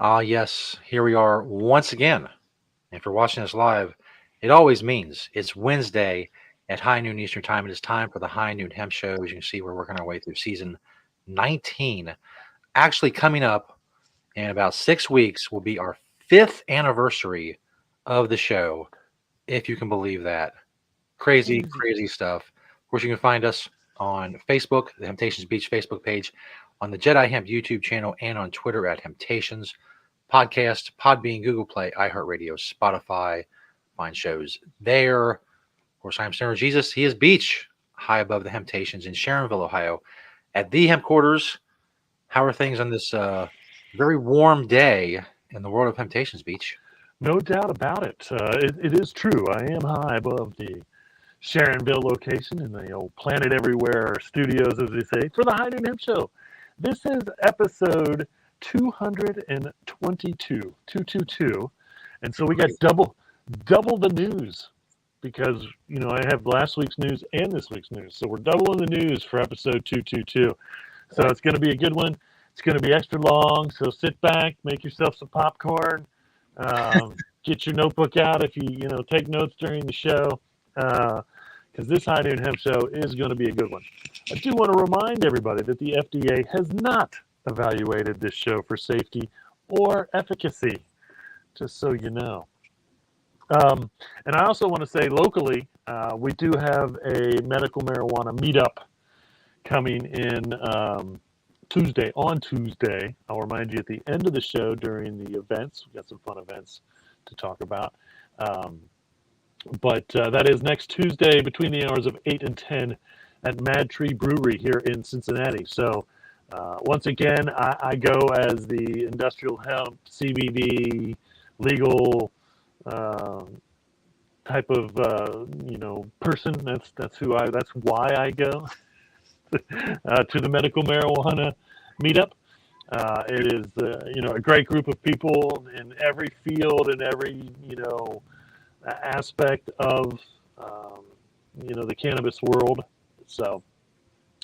Ah, yes, here we are once again. If you're watching us live, it always means it's Wednesday at high noon Eastern Time. It is time for the High Noon Hemp Show. As you can see, we're working our way through season 19. Actually, coming up in about 6 weeks will be our fifth anniversary of the show, if you can believe that. Crazy, Crazy. crazy stuff. Of course, you can find us on Facebook, the Temptations Beach Facebook page, on the Jedi Hemp YouTube channel, and on Twitter at Temptations. Podcast, Podbean, Google Play, iHeartRadio, Spotify. Find shows there. Of course, I'm Stoner Jesus. He is Beach, high above the Temptations in Sharonville, Ohio, at the Hemp Quarters. How are things on this very warm day in the world of Temptations, Beach? No doubt about it. It is true. I am high above the Sharonville location in the old Planet Everywhere studios, as they say, for the High Noon Hemp Show. This is episode 222, 222. And so we got Great. double the news because, I have last week's news and this week's news. So we're doubling the news for episode 222. So it's going to be a good one. It's going to be extra long. So sit back, make yourself some popcorn, get your notebook out if you take notes during the show. Because this High Noon Hemp Show is going to be a good one. I do want to remind everybody that the FDA has not evaluated this show for safety or efficacy, just so you know. And I also want to say locally, we do have a medical marijuana meetup coming in on Tuesday. I'll remind you at the end of the show during the events. We've got some fun events to talk about. Um, but that is next Tuesday between the hours of 8 and 10 at Mad Tree Brewery here in Cincinnati. So once again, I go as the industrial hemp CBD legal type of person. That's why I go to the medical marijuana meetup. It is a great group of people in every field and every aspect of the cannabis world. So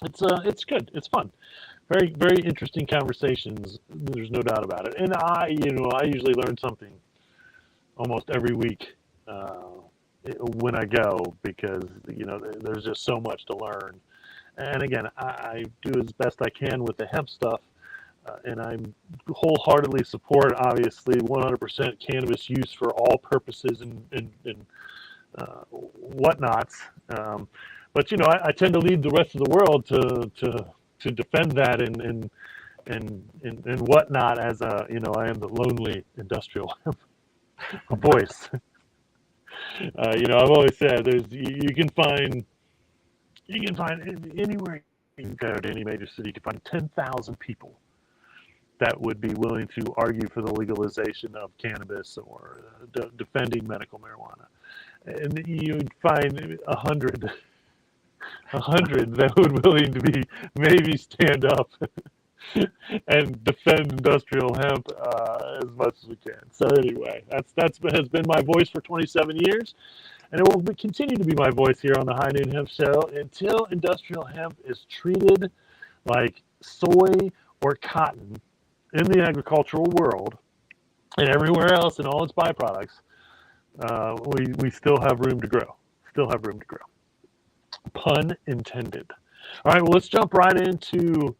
it's good. It's fun. Very very interesting conversations. There's no doubt about it. And I usually learn something almost every week when I go because there's just so much to learn. And again, I do as best I can with the hemp stuff. And I wholeheartedly support, obviously, 100% cannabis use for all purposes and whatnots. But I tend to lead the rest of the world to defend that and whatnot as I am the lonely industrial voice. I've always said you can find anywhere you can go to any major city, you can find 10,000 people that would be willing to argue for the legalization of cannabis or defending medical marijuana. And you'd find a hundred that would willing to be maybe stand up and defend industrial hemp as much as we can. So anyway, that's has been my voice for 27 years, and it will continue to be my voice here on the High Noon Hemp Show until industrial hemp is treated like soy or cotton in the agricultural world and everywhere else in all its byproducts. We still have room to grow. Still have room to grow. Pun intended. All right, well, let's jump right into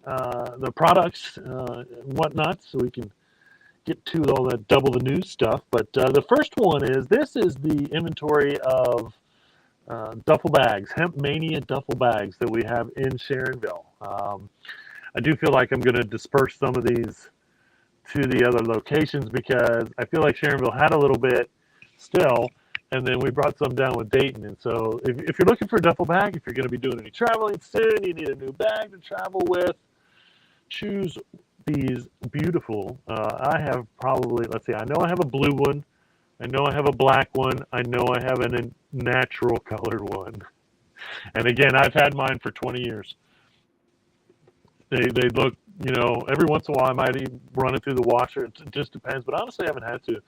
the products and whatnot so we can get to all that double the news stuff. But the first one this is the inventory of duffel bags, Hemp Mania duffel bags that we have in Sharonville. I do feel like I'm going to disperse some of these to the other locations because I feel like Sharonville had a little bit still, and then we brought some down with Dayton. And so if you're looking for a duffel bag, if you're going to be doing any traveling soon, you need a new bag to travel with, choose these beautiful. I have probably, let's see, I know I have a blue one. I know I have a black one. I know I have a natural colored one. And again, I've had mine for 20 years. They look, every once in a while I might even run it through the washer. It just depends. But honestly, I haven't had to.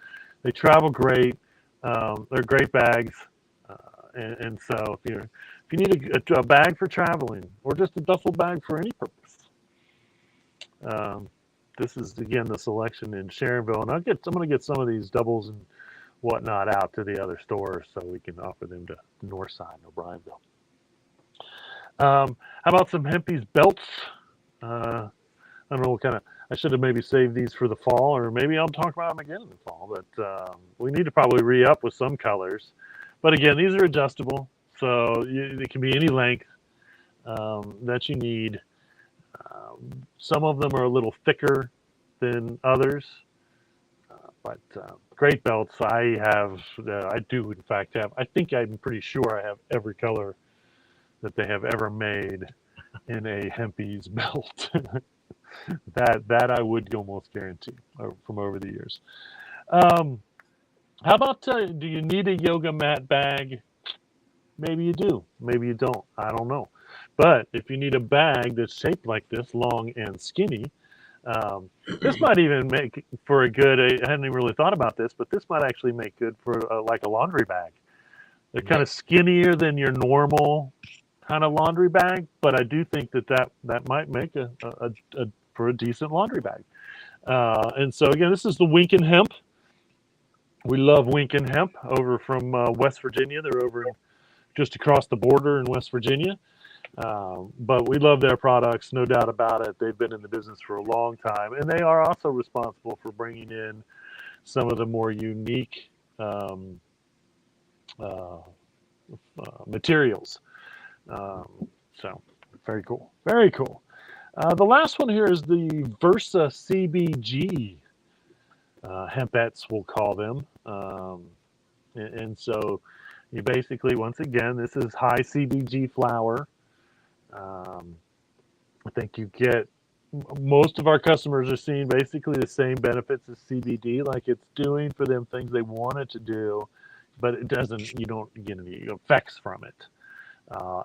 They travel great. They're great bags. And so if you need a bag for traveling or just a duffel bag for any purpose, This is again the selection in Sharonville, and I'm going to get some of these doubles and whatnot out to the other stores so we can offer them to Northside, O'Brienville. How about some Hempies belts? I don't know what kind of. I should have maybe saved these for the fall, or maybe I'll talk about them again in the fall. But we need to probably re-up with some colors. But again, these are adjustable, so it can be any length that you need. Some of them are a little thicker than others, but great belts. I do in fact have. I think I'm pretty sure I have every color that they have ever made in a Hempies belt. that I would almost guarantee from over the years. How about do you need a yoga mat bag? Maybe you do. Maybe you don't. I don't know. But if you need a bag that's shaped like this, long and skinny, this might even make for a good. I hadn't even really thought about this, but this might actually make good for like a laundry bag. They're kind of skinnier than your normal kind of laundry bag, but I do think that might make a for a decent laundry bag. And so again, this is the Winkin Hemp. We love Winkin Hemp over from West Virginia. They're over just across the border in West Virginia. But we love their products, no doubt about it. They've been in the business for a long time, and they are also responsible for bringing in some of the more unique materials. So very cool, very cool. The last one here is the Versa CBG hempettes, we'll call them. And so you basically, once again, this is high CBG flower. I think you get, most of our customers are seeing basically the same benefits as CBD, like it's doing for them things they want it to do, but it doesn't, you don't get any effects from it.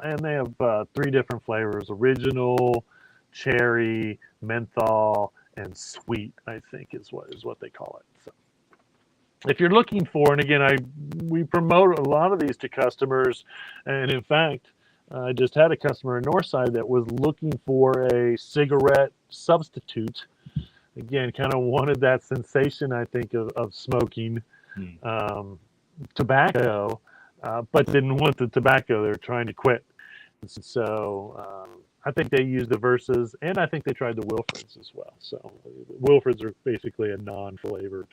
And they have 3 different flavors: original, cherry, menthol, and sweet, I think is what they call it. So if you're looking for, and again, we promote a lot of these to customers, and in fact, I just had a customer in Northside that was looking for a cigarette substitute. Again, kind of wanted that sensation, I think, of smoking tobacco, but didn't want the tobacco. They were trying to quit. And so I think they used the Versas, and I think they tried the Wilfreds as well. So Wilfreds are basically a non-flavored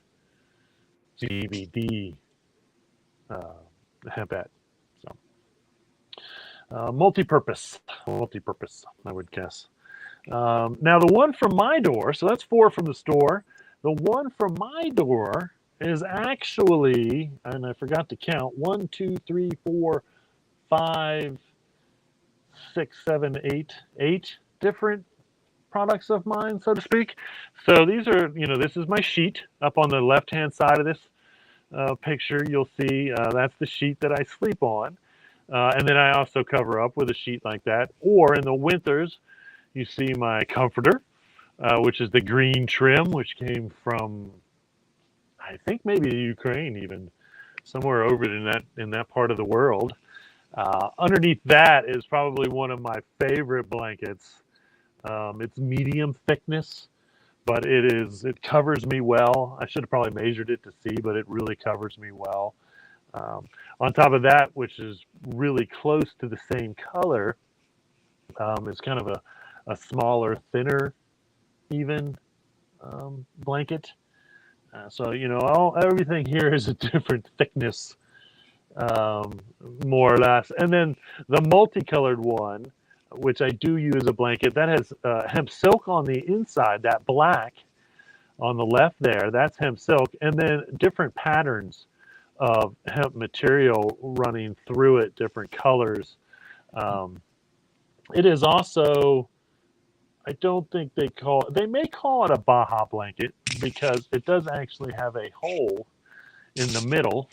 CBD hempette. So multi-purpose, I would guess. Now the one from my door, so that's 4 from the store. The one from my door is actually, and I forgot to count, 1, 2, 3, 4, 5, 6, 7, 8 different products of mine, so to speak. So these are, this is my sheet. Up on the left-hand side of this picture, you'll see that's the sheet that I sleep on. And then I also cover up with a sheet like that. Or in the winters, you see my comforter, which is the green trim, which came from, I think maybe Ukraine, even somewhere over in that part of the world. Underneath that is probably one of my favorite blankets. It's medium thickness, but it covers me well. I should have probably measured it to see, but it really covers me well. On top of that, which is really close to the same color, is kind of a smaller, thinner, even blanket. So everything here is a different thickness, more or less. And then the multicolored one, which I do use a blanket, that has hemp silk on the inside. That black on the left there, that's hemp silk, and then different patterns of hemp material running through it, different colors. It is also, I don't think they may call it a Baja blanket, because it does actually have a hole in the middle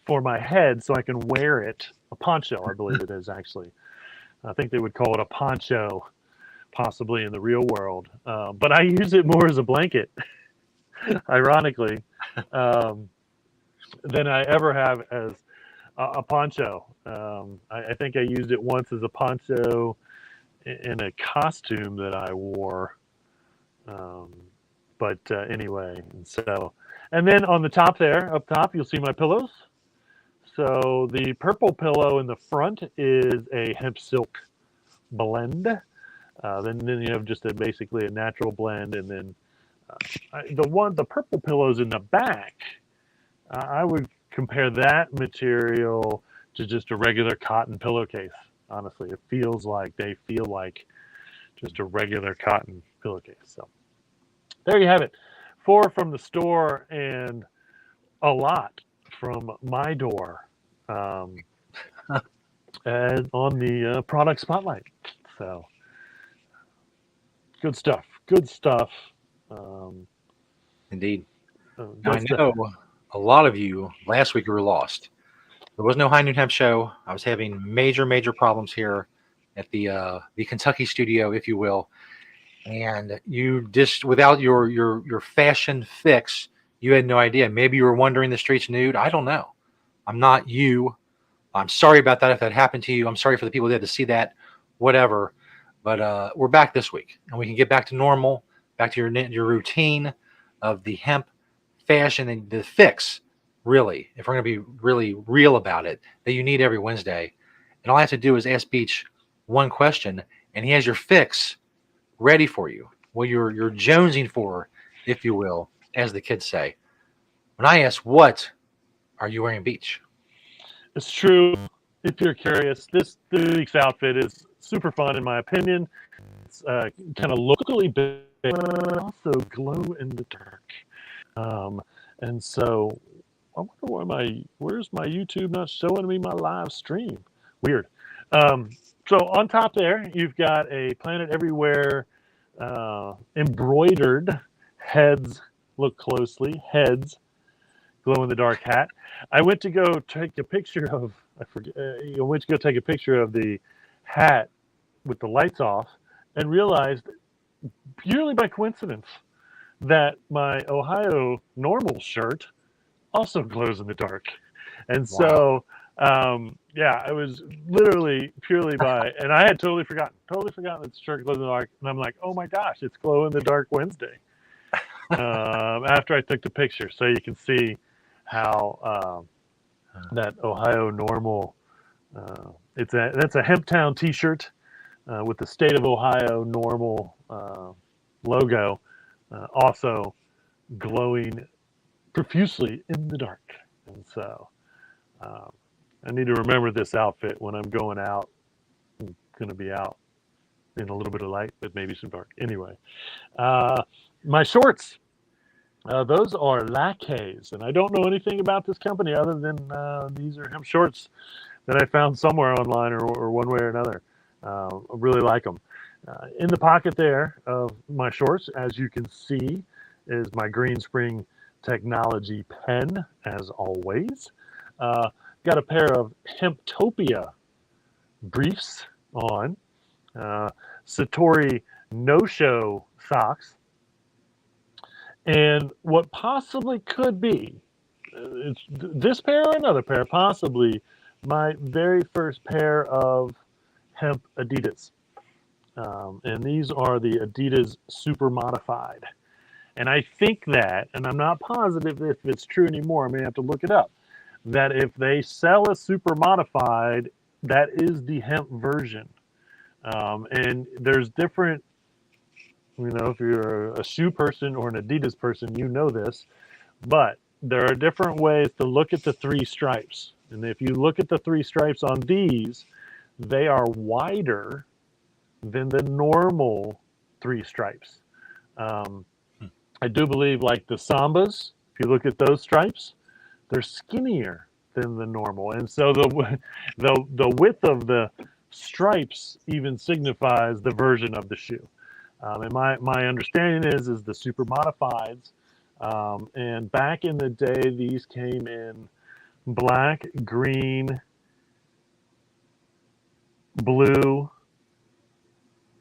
for my head so I can wear it. A poncho, I believe it is actually. I think they would call it a poncho, possibly in the real world. But I use it more as a blanket, ironically, than I ever have as a poncho. I think I used it once as a poncho in a costume that I wore Um, but anyway, and then on the top there, up top, you'll see my pillows. So the purple pillow in the front is a hemp silk blend. Then you have just basically a natural blend, and then the purple pillows in the back. I would compare that material to just a regular cotton pillowcase. Honestly, they feel like just a regular cotton pillowcase. So there you have it. 4 from the store and a lot from my door, and on the product spotlight. So good stuff. Good stuff. Um, Indeed. Now good I stuff. know a lot of you last week were lost. There was no High Noon Hemp show. I was having major problems here at the Kentucky studio, if you will. And you just without your fashion fix, you had no idea. Maybe you were wandering the streets nude. I don't know. I'm not you. I'm sorry about that if that happened to you. I'm sorry for the people that had to see that, whatever. But we're back this week, and we can get back to normal, back to your routine of the hemp fashion and the fix. Really, if we're going to be really real about it, that you need every Wednesday, and all I have to do is ask Beach one question, and he has your fix ready for you. What you're jonesing for, if you will, as the kids say. When I ask, "What are you wearing, Beach?" It's true. If you're curious, this week's outfit is super fun in my opinion. It's kind of locally based, but also glow in the dark. Um, and so I wonder where's my YouTube not showing me my live stream? Weird. Um, so on top there, you've got a Planet Everywhere embroidered heads. Look closely, heads, glow in the dark hat. I went to go take a picture of. I forget. I went to go take a picture of the hat with the lights off, and realized purely by coincidence that my Ohio normal shirt also glows in the dark. And Wow. so, yeah, I was literally purely by, and I had totally forgotten that the shirt glows in the dark. And I'm like, oh my gosh, it's glow in the dark Wednesday. After I took the picture, so you can see how that Ohio normal. That's a Hemptown T-shirt with the state of Ohio normal logo, also glowing profusely in the dark. And so um, I need to remember this outfit when I'm going out. I'm going to be out in a little bit of light, but maybe some dark. Anyway, my shorts. Those are lattes, and I don't know anything about this company other than these are hemp shorts that I found somewhere online or one way or another. I really like them. In the pocket there of my shorts, as you can see, is my Green Spring Technology pen, as always. Got a pair of Hemptopia briefs on, Satori no-show socks, and what possibly could be, it's this pair or another pair, possibly my very first pair of hemp Adidas. And these are the Adidas Super Modified. And I think that, and I'm not positive if it's true anymore, I may have to look it up, that if they sell a Super Modified, that is the hemp version. And there's different, if you're a shoe person or an Adidas person, you know this, but there are different ways to look at the 3 stripes. And if you look at the 3 stripes on these, they are wider than the normal 3 stripes. I do believe like the Sambas, if you look at those stripes, they're skinnier than the normal. And so the width of the stripes even signifies the version of the shoe. And my understanding is the super modifieds. And back in the day, these came in black, green, blue,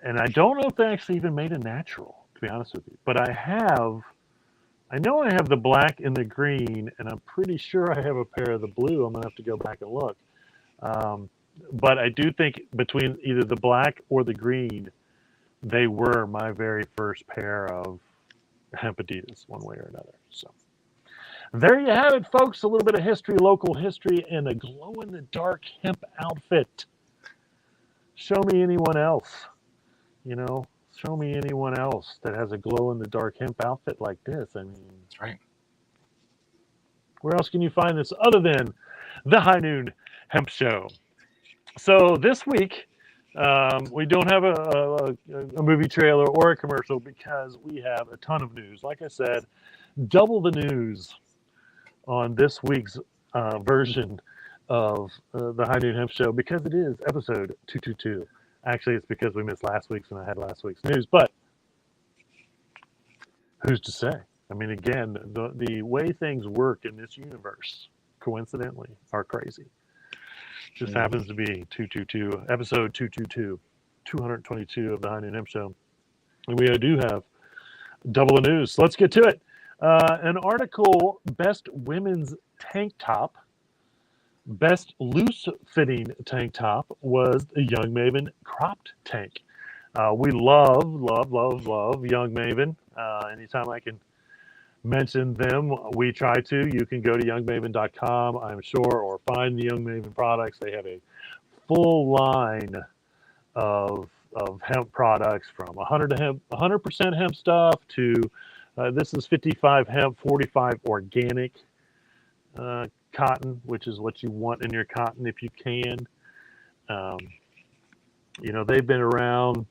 and I don't know if they actually even made a natural, to be honest with you. But I know I have the black and the green, and I'm pretty sure I have a pair of the blue. I'm gonna have to go back and look. But I do think between either the black or the green, they were my very first pair of hemp Adidas, one way or another. So there you have it, folks. A little bit of history, local history, and a glow-in-the-dark hemp outfit. Show me anyone else, you know, show me anyone else that has a glow-in-the-dark hemp outfit like this. I mean, That's right. where else can you find this other than the High Noon Hemp Show? So this week, we don't have a movie trailer or a commercial because we have a ton of news. Like I said, double the news on this week's version of the High Noon Hemp Show because it is episode 222. Actually, it's because we missed last week's and I had last week's news, but who's to say? I mean, again, the way things work in this universe, coincidentally, are crazy. Just happens to be 222, episode 222, 222 of the High Noon Hemp Show. And we do have double the news. So let's get to it. An article, Best Women's Tank Top, Best Loose Fitting Tank Top was the Young Maven Cropped Tank. We love Young Maven. Anytime I can mention them, we try to. You can go to youngmaven.com, I'm sure, or find the Young Maven products. They have a full line of hemp products from 100% hemp stuff to this is 55 hemp, 45 organic cotton, which is what you want in your cotton if you can. You know, they've been around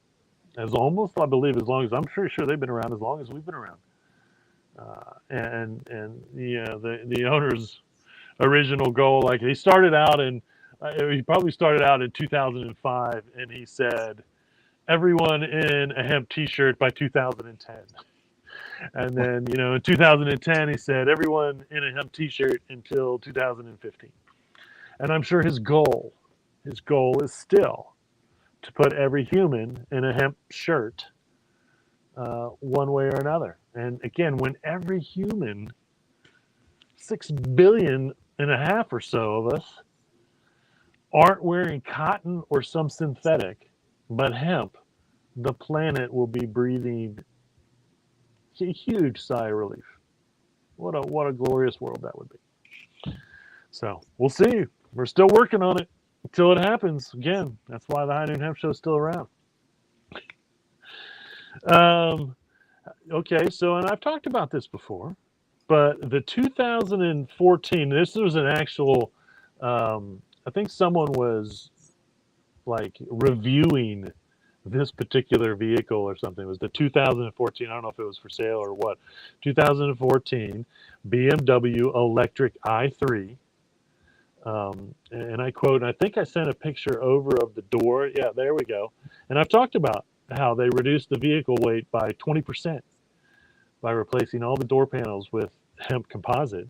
as almost, I believe, as long as I'm pretty sure they've been around as long as we've been around. And yeah, the owner's original goal, like he started out in, he probably started out in 2005, and he said, everyone in a hemp T-shirt by 2010. And then, you know, in 2010, he said, everyone in a hemp T-shirt until 2015. And I'm sure his goal is still to put every human in a hemp shirt one way or another. And again, when every human, 6.5 billion or so of us, aren't wearing cotton or some synthetic, but hemp, the planet will be breathing a huge sigh of relief. What a glorious world that would be. So we'll see. We're still working on it until it happens. Again, that's why the High Noon Hemp Show is still around. Okay, so, and I've talked about this before, but the 2014, this was an actual, I think someone was like reviewing this particular vehicle or something. It was the 2014, I don't know if it was for sale or what, 2014 BMW electric i3. And I quote, and I think I sent a picture over of the door. Yeah, there we go. And I've talked about how they reduced the vehicle weight by 20% by replacing all the door panels with hemp composite.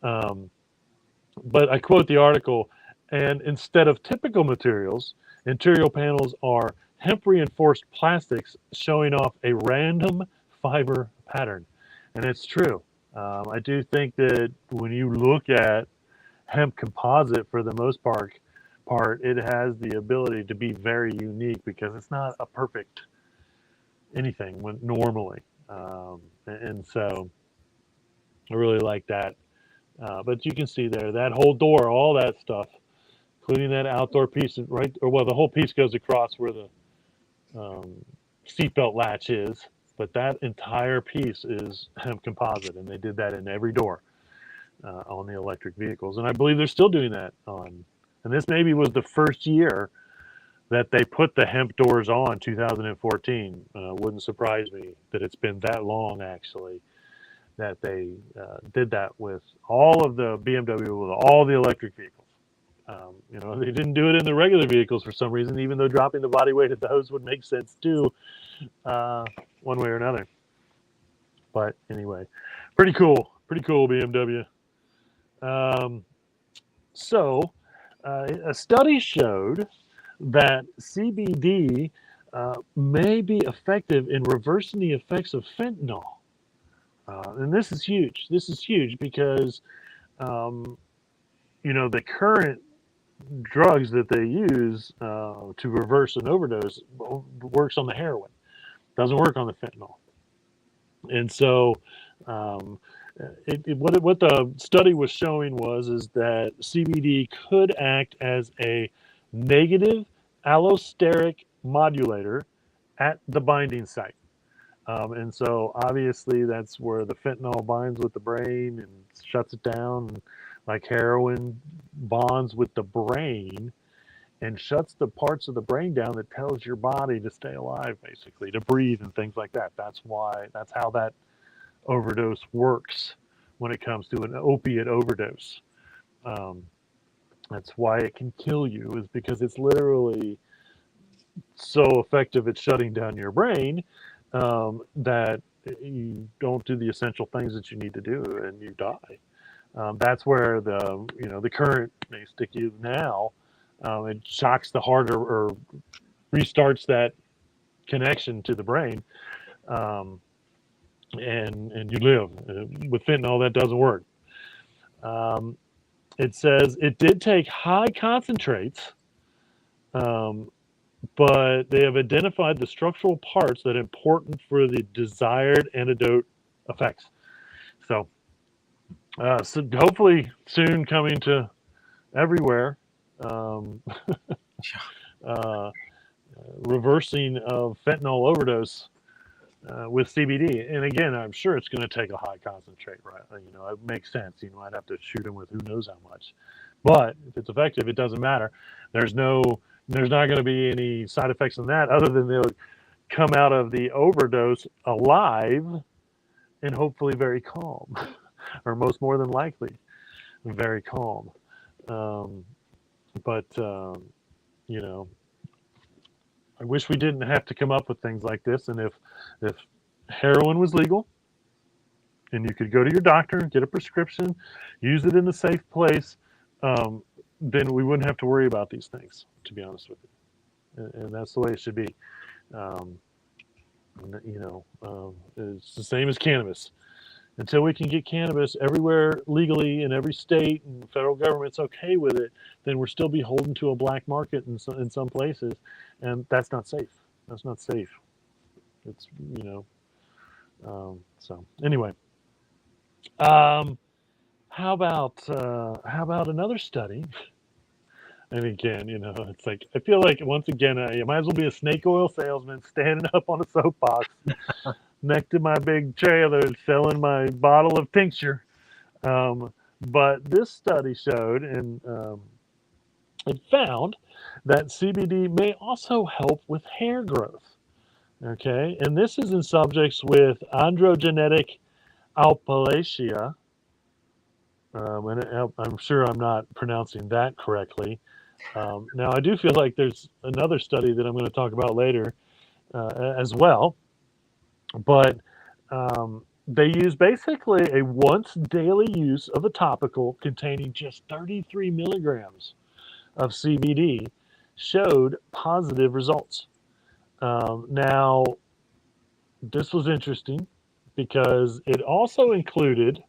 But I quote the article, and instead of typical materials, interior panels are hemp reinforced plastics showing off a random fiber pattern. And it's true. I do think that when you look at hemp composite, for the most part, it has the ability to be very unique because it's not a perfect anything normally. And so I really like that. But you can see there, that whole door, all that stuff, including that outdoor piece, right? Or well, the whole piece goes across where the seatbelt latch is, but that entire piece is hemp composite, and they did that in every door on the electric vehicles. And I believe they're still doing that on, and this maybe was the first year that they put the hemp doors on, 2014. Wouldn't surprise me that it's been that long, actually, that they did that with all of the BMW, with all the electric vehicles. You know, they didn't do it in the regular vehicles for some reason, even though dropping the body weight of those would make sense too, one way or another. But anyway, pretty cool BMW. So a study showed that CBD may be effective in reversing the effects of fentanyl. And this is huge. This is huge because, you know, the current drugs that they use to reverse an overdose works on the heroin. Doesn't work on the fentanyl. And so, what the study was showing is that CBD could act as a negative allosteric modulator at the binding site. And so obviously that's where the fentanyl binds with the brain and shuts it down, like heroin bonds with the brain and shuts the parts of the brain down that tells your body to stay alive, basically, to breathe and things like that. That's how that overdose works when it comes to an opiate overdose. Um, that's why it can kill you, is because it's literally so effective at shutting down your brain that you don't do the essential things that you need to do and you die. That's where the current they stick you now. It shocks the heart or restarts that connection to the brain, and you live. With fentanyl, that doesn't work. It says it did take high concentrates, but they have identified the structural parts that are important for the desired antidote effects. So hopefully soon coming to everywhere. Um, reversing of fentanyl overdose with CBD. And again, I'm sure it's going to take a high concentrate, right? It makes sense. I'd have to shoot them with who knows how much. But if it's effective, it doesn't matter. There's not going to be any side effects on that other than they'll come out of the overdose alive and hopefully very calm, or more than likely very calm. But I wish we didn't have to come up with things like this. And if heroin was legal and you could go to your doctor, get a prescription, use it in a safe place, then we wouldn't have to worry about these things, to be honest with you. And that's the way it should be. It's the same as cannabis. Until we can get cannabis everywhere legally in every state and the federal government's okay with it, then we're still beholden to a black market in some places, and that's not safe. That's not safe. It's so anyway. How about another study? And again, it's like I feel like once again I might as well be a snake oil salesman standing up on a soapbox next to my big trailer selling my bottle of tincture. But this study showed and it found that CBD may also help with hair growth. Okay, and this is in subjects with androgenetic alopecia. And I'm sure I'm not pronouncing that correctly. Now, I do feel like there's another study that I'm going to talk about later as well. But they use basically a once daily use of a topical containing just 33 milligrams of CBD showed positive results. Now, this was interesting because it also included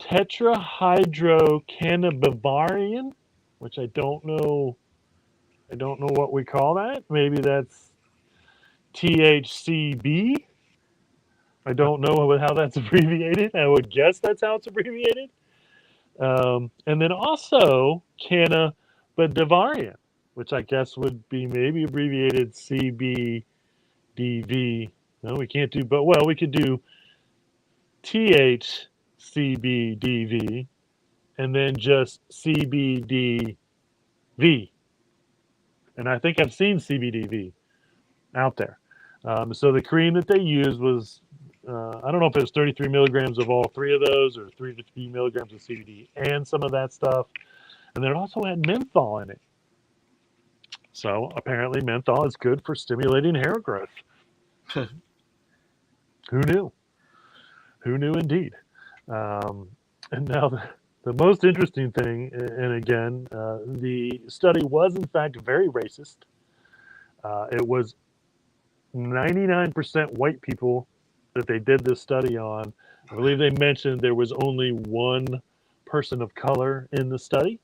tetrahydrocannabinol, which I don't know what we call that. Maybe that's THCB. I don't know how that's abbreviated. I would guess that's how it's abbreviated. And then also cannabidiol, which I guess would be maybe abbreviated CBDV. No, we can't do, but well, we could do THCBDV and then just CBDV. And I think I've seen CBDV out there. So the cream that they used was, I don't know if it was 33 milligrams of all three of those or 3 to 3 milligrams of CBD and some of that stuff. And then it also had menthol in it. So apparently menthol is good for stimulating hair growth. Who knew? Who knew indeed? And now the most interesting thing, and again, the study was in fact very racist. It was 99% white people that they did this study on. I believe they mentioned there was only one person of color in the study.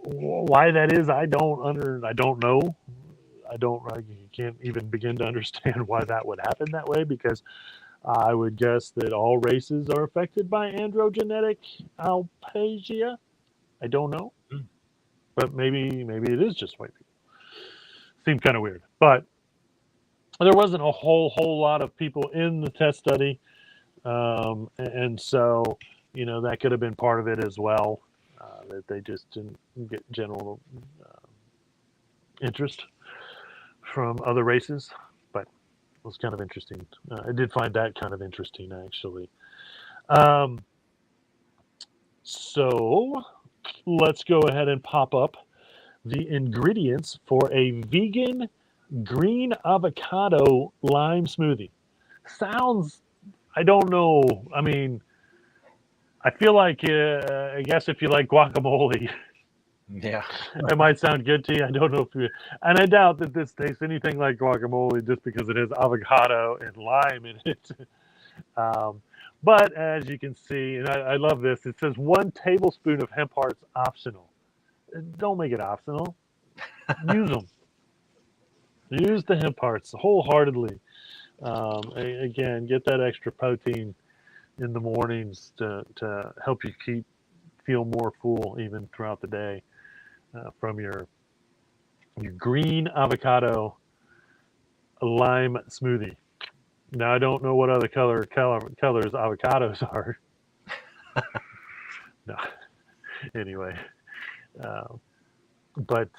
Why that is, I don't know. I can't even begin to understand why that would happen that way, because I would guess that all races are affected by androgenetic alpasia. I don't know, Hmm. but maybe it is just white people. Seemed kind of weird, but there wasn't a whole lot of people in the test study, and so that could have been part of it as well. That they just didn't get general interest from other races, but it was kind of interesting. I did find that kind of interesting, actually. Um, so let's go ahead and pop up the ingredients for a vegan green avocado lime smoothie. Sounds, I don't know. I mean, I feel like, I guess if you like guacamole, Yeah. it might sound good to you. I don't know if you, and I doubt that this tastes anything like guacamole just because it has avocado and lime in it. Um, but as you can see, and I love this, it says 1 tablespoon of hemp hearts optional. Don't make it optional. Use them. Use the hemp hearts wholeheartedly. Again, get that extra protein in the mornings to help you feel more full even throughout the day from your green avocado lime smoothie. Now I don't know what other colors avocados are. No, anyway, uh, but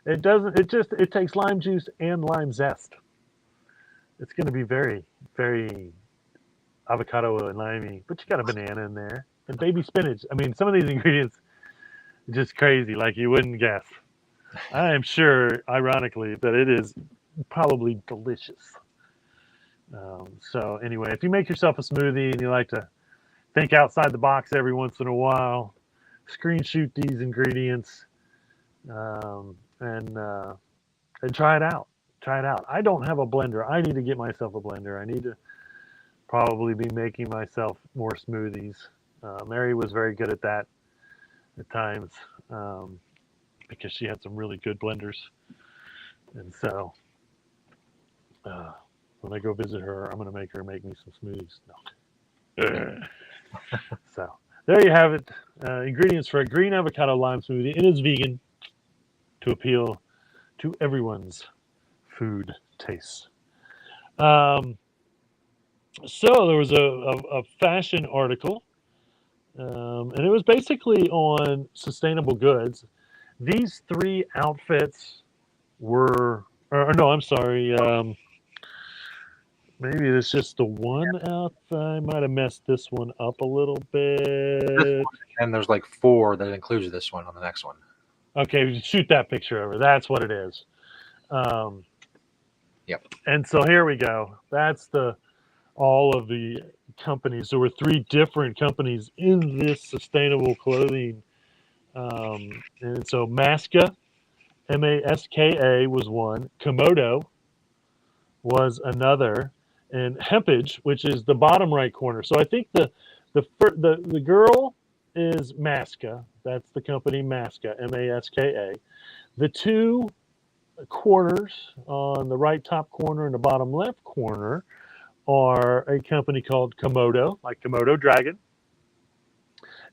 it doesn't. It takes lime juice and lime zest. It's going to be very avocado and limey, but you got a banana in there and baby spinach. I mean, some of these ingredients are just crazy, like you wouldn't guess. I am sure, ironically, that it is probably delicious. So anyway, if you make yourself a smoothie and you like to think outside the box every once in a while, screenshot these ingredients and try it out. Try it out. I don't have a blender. I need to get myself a blender. I need to probably be making myself more smoothies. Mary was very good at that at times because she had some really good blenders. And so when I go visit her, I'm going to make her make me some smoothies. No. So there you have it. Ingredients for a green avocado lime smoothie. It is vegan to appeal to everyone's food tastes. Um, so there was a fashion article, and it was basically on sustainable goods. These 3 outfits were, or no, I'm sorry. Maybe it's just the one outfit. I might have messed this one up a little This bit. one, and there's like 4 that includes this one on the next one. Okay, shoot that picture over. That's what it is. Um, Yep. and so here we go. That's all of the companies. There were 3 different companies in this sustainable clothing. And so Maska, Maska was one. Komodo was another, and Hempage, which is the bottom right corner. So I think the girl is Maska. That's the company Maska, Maska. The 2 corners on the right top corner and the bottom left corner are a company called Komodo, like Komodo Dragon.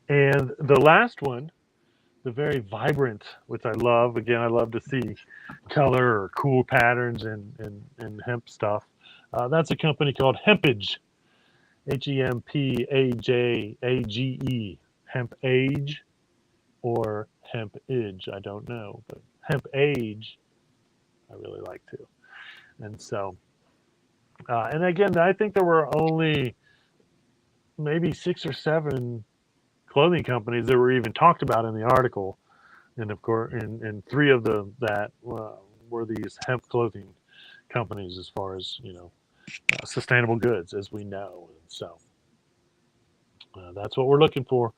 And the last one, the very vibrant, which I love. Again, I love to see color or cool patterns in hemp stuff. That's a company called Hempage, Hempajage, Hempage, or Hempage. I don't know, but Hempage, I really like too. And so, and again, I think there were only maybe 6 or 7 clothing companies that were even talked about in the article, and of course, and 3 of that were these hemp clothing companies, as far as sustainable goods, as we know. And so that's what we're looking for: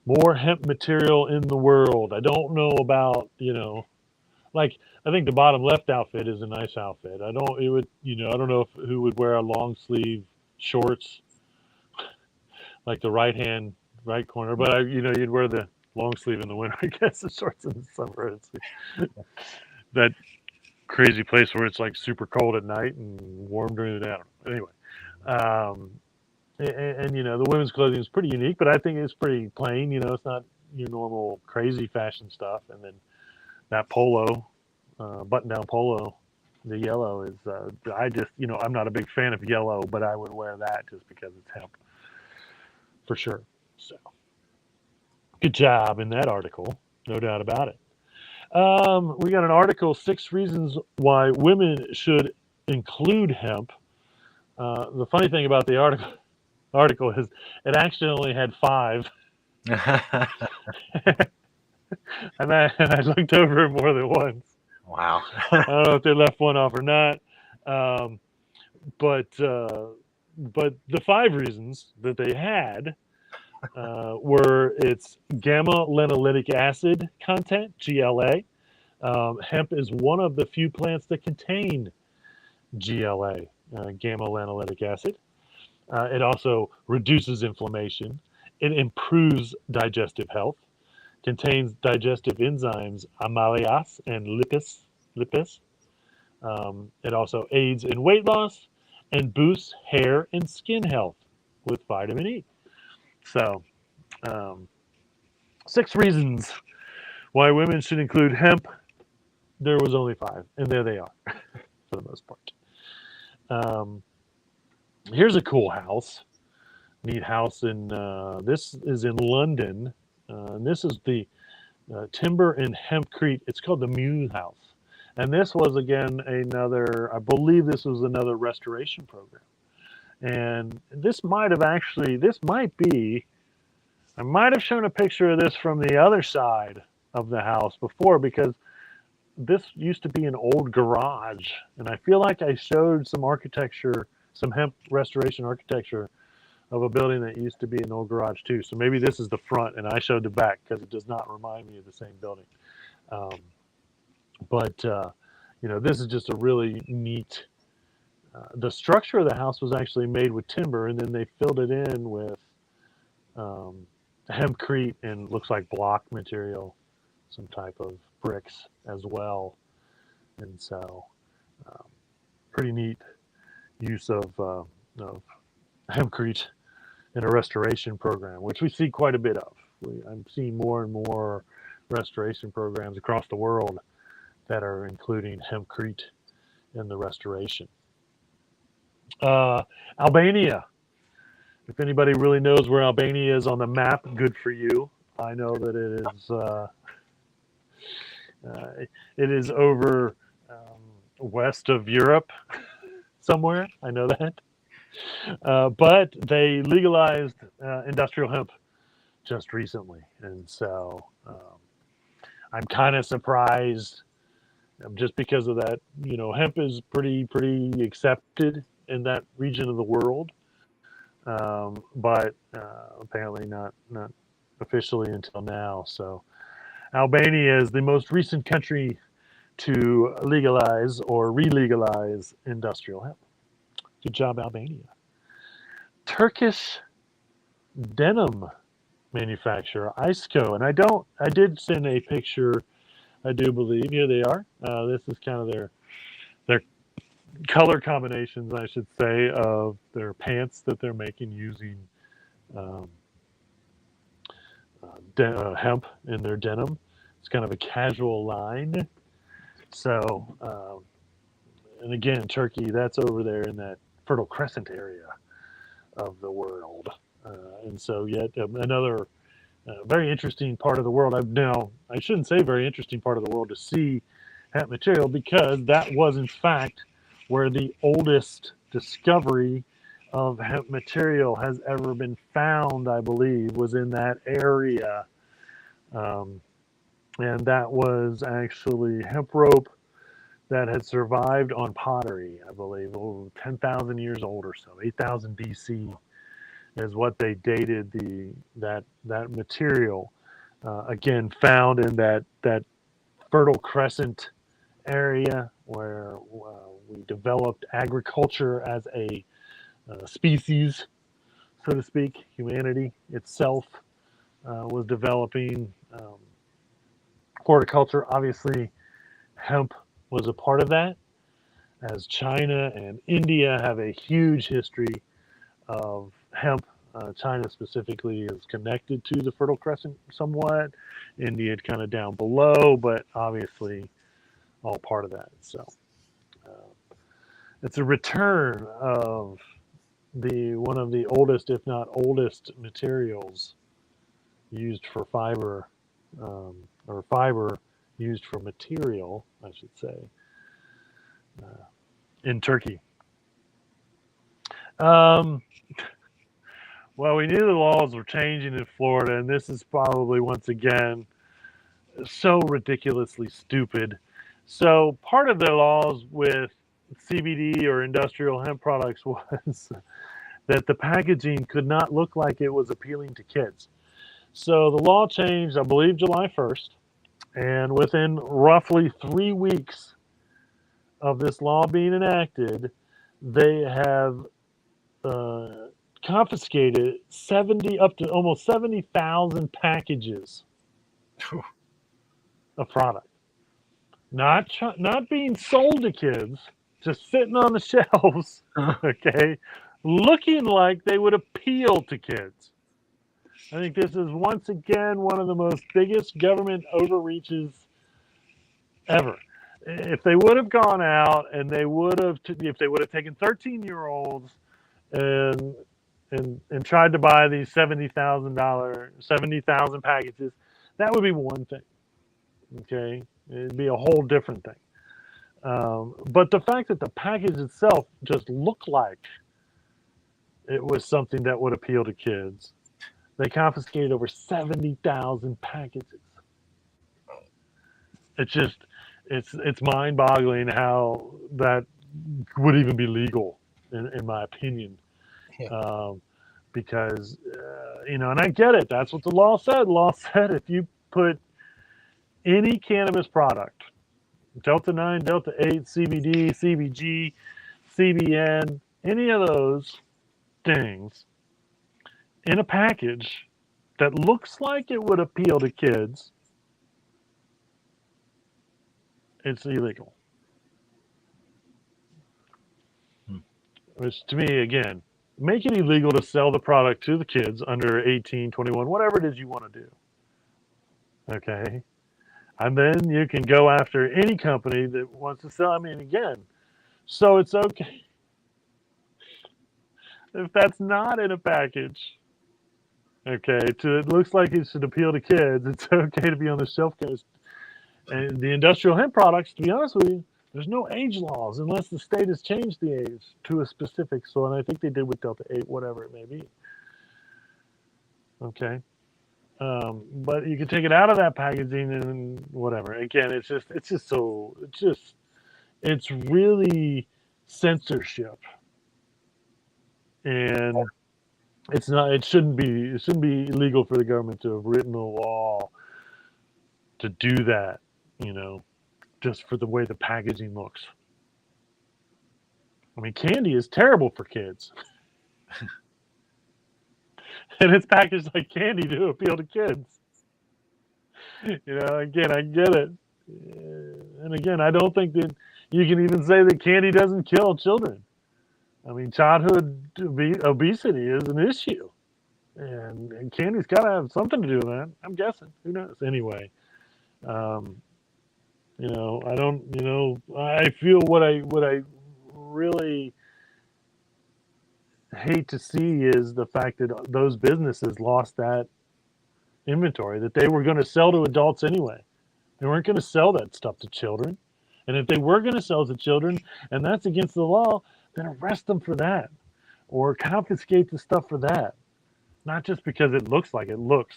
more hemp material in the world. I don't know about like I think the bottom left outfit is a nice outfit. I don't it would I don't know who would wear a long sleeve shorts like the right corner, but you'd wear the long sleeve in the winter, I guess, the shorts in the summer. That crazy place where it's like super cold at night and warm during the day. I don't know. Anyway, um, and you know the women's clothing is pretty unique, but I think it's pretty plain. You know, it's not your normal crazy fashion stuff. And then that polo, button-down polo, the yellow is. I just, you know, I'm not a big fan of yellow, but I would wear that just because it's hemp for sure. So good job in that article, no doubt about it. We got an article: 6 reasons why women should include hemp. The funny thing about the article is it actually only had 5, and I looked over it more than once. Wow. I don't know if they left one off or not, um, but the 5 reasons that they had were its gamma linoleic acid content (GLA). Hemp is one of the few plants that contain GLA, gamma linoleic acid. It also reduces inflammation. It improves digestive health. Contains digestive enzymes amylase and lipase. It also aids in weight loss and boosts hair and skin health with vitamin E. So, um, 6 reasons why women should include hemp. There was only 5, and there they are for the most part. Um, Here's a cool house, neat house this is in London, and this is the timber and hempcrete. It's called the Mew House, and this was again another. I believe this was another restoration program, and this might be. I might have shown a picture of this from the other side of the house before because this used to be an old garage, and I feel like I showed some architecture, some hemp restoration architecture of a building that used to be an old garage too. So maybe this is the front, and I showed the back because it does not remind me of the same building. Um, but you know, this is just a really neat. The structure of the house was actually made with timber, and then they filled it in with um, hempcrete and looks like block material, some type of bricks as well. And so, um, pretty neat use of hempcrete in a restoration program, which we see quite a bit of. I'm seeing more and more restoration programs across the world that are including hempcrete in the restoration. Albania. If anybody really knows where Albania is on the map, good for you. I know that it is over west of Europe somewhere. I know that. But they legalized industrial hemp just recently. And so I'm kind of surprised just because of that. You know, hemp is pretty accepted in that region of the world, but apparently not officially until now. So Albania is the most recent country to legalize or re-legalize industrial hemp. Good job, Albania. Turkish denim manufacturer ISCO, and I did send a picture. I do believe here they are. This is kind of their color combinations, I should say, of their pants that they're making using um, hemp in their denim. It's kind of a casual line. So, and again, Turkey, that's over there in that Fertile Crescent area of the world. And so, yet another very interesting part of the world. I shouldn't say very interesting part of the world to see hemp material because that was, in fact, where the oldest discovery of hemp material has ever been found, I believe, was in that area. And that was actually hemp rope that had survived on pottery, I believe, over 10,000 years old or so. 8,000 BC is what they dated that material. Again, found in that Fertile Crescent area where we developed agriculture as a species, so to speak. Humanity itself was developing horticulture. Obviously, hemp was a part of that, as China and India have a huge history of hemp. China specifically is connected to the Fertile Crescent somewhat. India kind of down below, but obviously all part of that. So it's a return of the one of the oldest, if not oldest, materials used for fiber, or fiber used for material, I should say, in Turkey. Well, we knew the laws were changing in Florida, and this is probably once again so ridiculously stupid. So part of the laws with CBD or industrial hemp products was that the packaging could not look like it was appealing to kids. So the law changed, I believe, July 1st, and within roughly 3 weeks of this law being enacted, they have confiscated 70 up to almost 70,000 packages of product, not being sold to kids, just sitting on the shelves, okay, looking like they would appeal to kids. I think this is once again one of the most biggest government overreaches ever. If they would have gone out and if they would have taken 13-year-olds and tried to buy these $70,000 packages, that would be one thing. Okay, it'd be a whole different thing. But the fact that the package itself just looked like it was something that would appeal to kids, they confiscated over 70,000 packages. It's mind-boggling how that would even be legal, in my opinion. Yeah. Because and I get it. That's what the law said. The law said if you put any cannabis product, Delta 9, Delta 8, CBD, CBG, CBN, any of those things in a package that looks like it would appeal to kids, it's illegal. Which to me, again, make it illegal to sell the product to the kids under 18, 21, whatever it is you want to do. Okay? And then you can go after any company that wants to sell. I mean, again, so it's okay. If that's not in a package, okay, it looks like it should appeal to kids, it's okay to be on the shelf. And the industrial hemp products, to be honest with you, there's no age laws unless the state has changed the age to a specific. So, and I think they did with Delta 8, whatever it may be. Okay. But you can take it out of that packaging and whatever. Again, it's really censorship. And it shouldn't be illegal for the government to have written a law to do that, just for the way the packaging looks. I mean, candy is terrible for kids. And it's packaged like candy to appeal to kids. Again, I get it. And again, I don't think that you can even say that candy doesn't kill children. I mean, childhood obesity is an issue. And candy's got to have something to do with that. I'm guessing. Who knows? Anyway, I don't, I feel what I really hate to see is the fact that those businesses lost that inventory that they were going to sell to adults anyway. They weren't going to sell that stuff to children. And if they were going to sell to children and that's against the law, then arrest them for that or confiscate the stuff for that. Not just because it looks like it looks.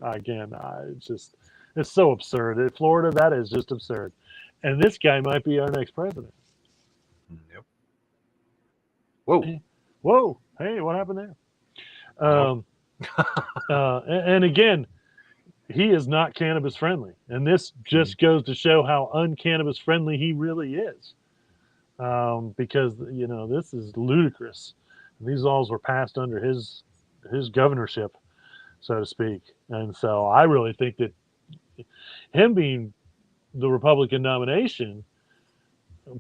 Again, it's so absurd. In Florida, that is just absurd. And this guy might be our next president. Yep. Whoa. Whoa. Hey, what happened there? And again, he is not cannabis friendly. And this just goes to show how uncannabis friendly he really is. Because, this is ludicrous. These laws were passed under his governorship, so to speak. And so I really think that him being the Republican nomination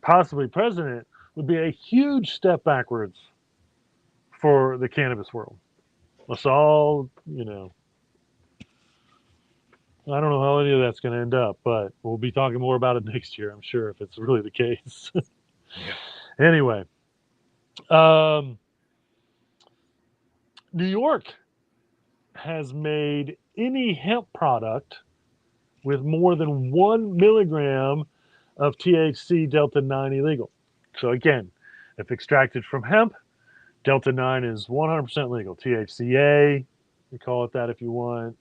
possibly president, would be a huge step backwards for the cannabis world. Let's all, I don't know how any of that's going to end up, but we'll be talking more about it next year, I'm sure, if it's really the case. Yeah. Anyway, um, New York has made any hemp product with more than 1 milligram of THC Delta 9 illegal. So, again, if extracted from hemp, Delta 9 is 100% legal. THCA, you call it that if you want.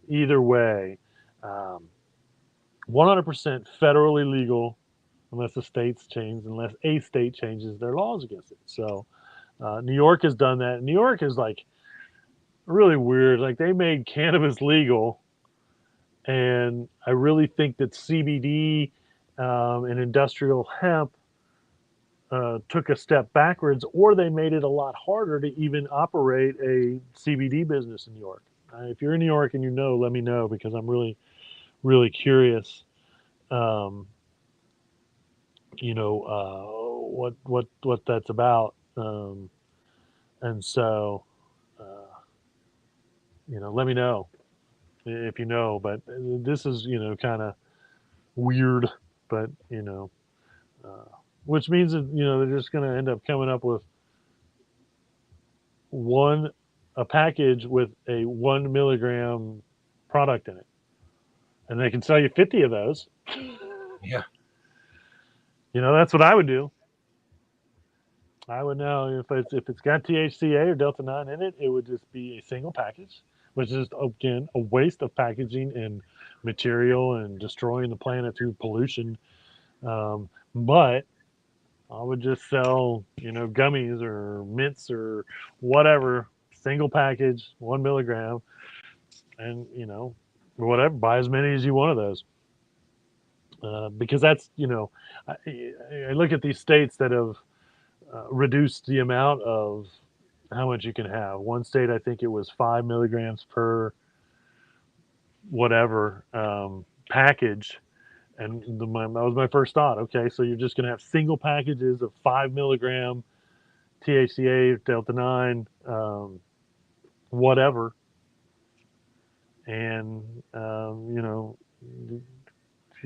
Either way, um, 100% federally legal unless unless a state changes their laws against it. So New York has done that. New York is like really weird. Like they made cannabis legal, and I really think that CBD and industrial hemp took a step backwards, or they made it a lot harder to even operate a CBD business in New York. If you're in New York and you know, let me know because I'm really, really curious. Um, what that's about. And so, uh, let me know if you know. But this is kind of weird, but uh, which means that they're just going to end up coming up with one a package with a 1 milligram product in it, and they can sell you 50 of those. Yeah. That's what I would do. I would know if it's got THCA or Delta 9 in it, it would just be a single package, which is again a waste of packaging and material and destroying the planet through pollution. But I would just sell gummies or mints or whatever, single package, 1 milligram, and whatever. Buy as many as you want of those. Because that's I, I look at these states that have reduced the amount of how much you can have. One state, I think it was 5 milligrams per whatever package, and that was my first thought. Okay, so you're just going to have single packages of 5 milligram THCA, Delta 9, whatever, and you're